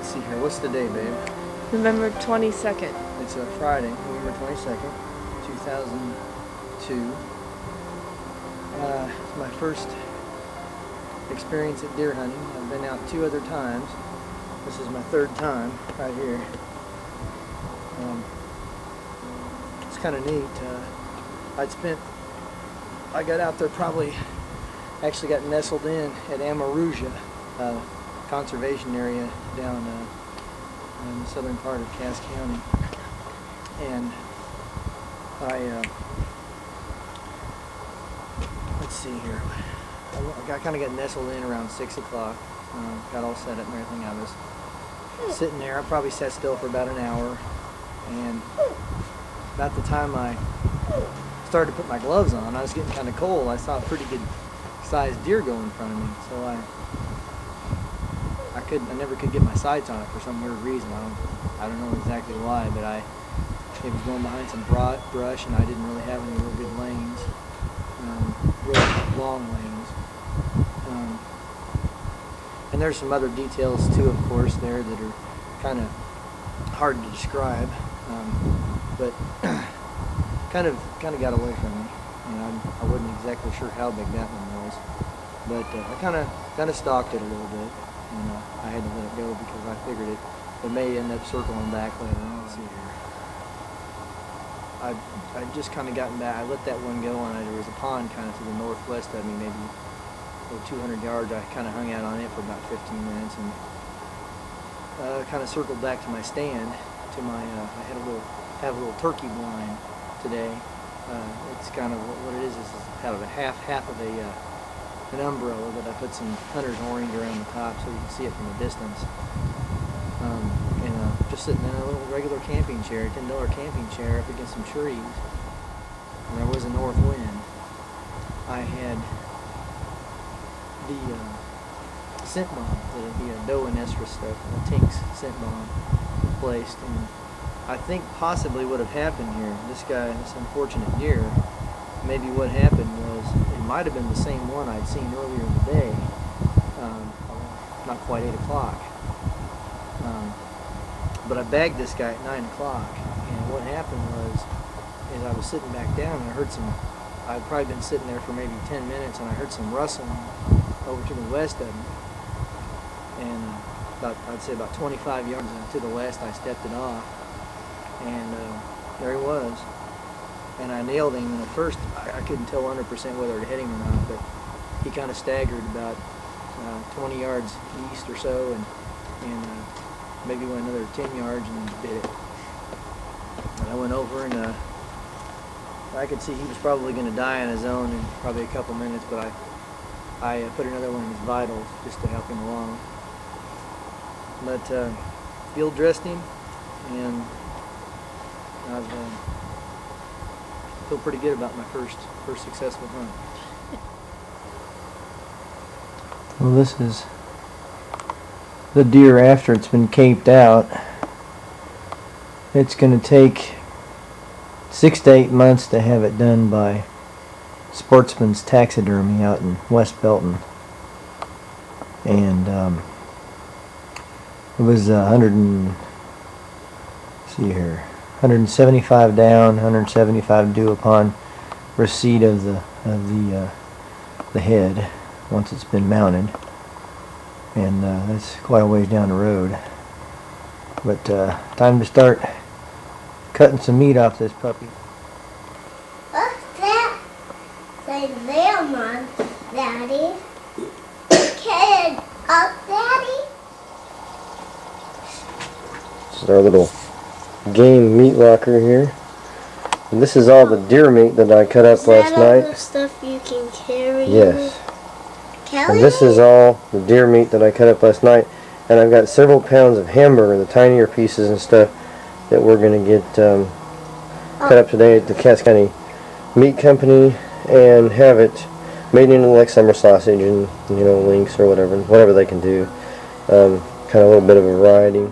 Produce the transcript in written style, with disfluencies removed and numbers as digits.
let's see here. What's the day, babe? November 22nd. It's a Friday, November 22nd, 2002. It's my first experience at deer hunting. I've been out 2 other times. This is my 3rd time right here. It's kind of neat. I got out there actually got nestled in at Amaruja, conservation area down in the southern part of Cass County. And let's see here. I kind of got nestled in around 6 o'clock. Got all set up and everything. I was sitting there. I probably sat still for about an hour. And about the time I started to put my gloves on, I was getting kind of cold. I saw a pretty good sized deer go in front of me. So I never could get my sights on it for some weird reason. I don't know exactly why, but it was going behind some brush, and I didn't really have any real good lanes, real long lanes. And there's some other details too, of course, there that are kind of hard to describe, but kind of got away from me. And I wasn't exactly sure how big that one was, but I kind of stalked it a little bit, and I had to let it go because I figured it may end up circling back later on. Let's see here. I just kind of gotten back. I let that one go, and there was a pond kind of to the northwest of me, maybe 200 yards. I kind of hung out on it for about 15 minutes, and kind of circled back to my stand. I have a little turkey blind today. It's kind of what it is out of a half of an umbrella that I put some hunter's orange around the top so you can see it from a distance. Just sitting in a little regular camping chair, $10 camping chair up against some trees. And there was a north wind. I had the scent bomb, the doe and estrus stuff, the Tink's scent bomb placed, and I think possibly what have happened here, this unfortunate deer, maybe what happened was it might have been the same one I'd seen earlier in the day, not quite 8 o'clock. But I bagged this guy at 9 o'clock, and what happened was, as I was sitting back down, and I heard I'd probably been sitting there for maybe 10 minutes, and I heard some rustling over to the west of me. And I'd say about 25 yards to the west, I stepped it off, and there he was. And I nailed him, and at first I couldn't tell 100% whether it hit him or not, but he kind of staggered about 20 yards east or so, and maybe went another 10 yards and bit it. And I went over, and I could see he was probably going to die on his own in probably a couple minutes, but I put another one in his vitals just to help him along. But field dressed him, and I feel pretty good about my first successful hunt. Well, this is the deer after it's been caped out. It's going to take 6 to 8 months to have it done by Sportsman's Taxidermy out in West Belton. And it was 175 down, 175 due upon receipt of the head once it's been mounted. And that's quite a ways down the road. But time to start cutting some meat off this puppy. What's that? Say lemon, Daddy. Cut it up, Daddy. This is our little game meat locker here. And this is all the deer meat that I cut up last night. Is that all the stuff you can carry? Yes. And this is all the deer meat that I cut up last night. And I've got several pounds of hamburger, the tinier pieces and stuff, that we're going to get cut up today at the Cass County Meat Company and have it made into like summer sausage and links or whatever they can do. Kind of a little bit of a variety.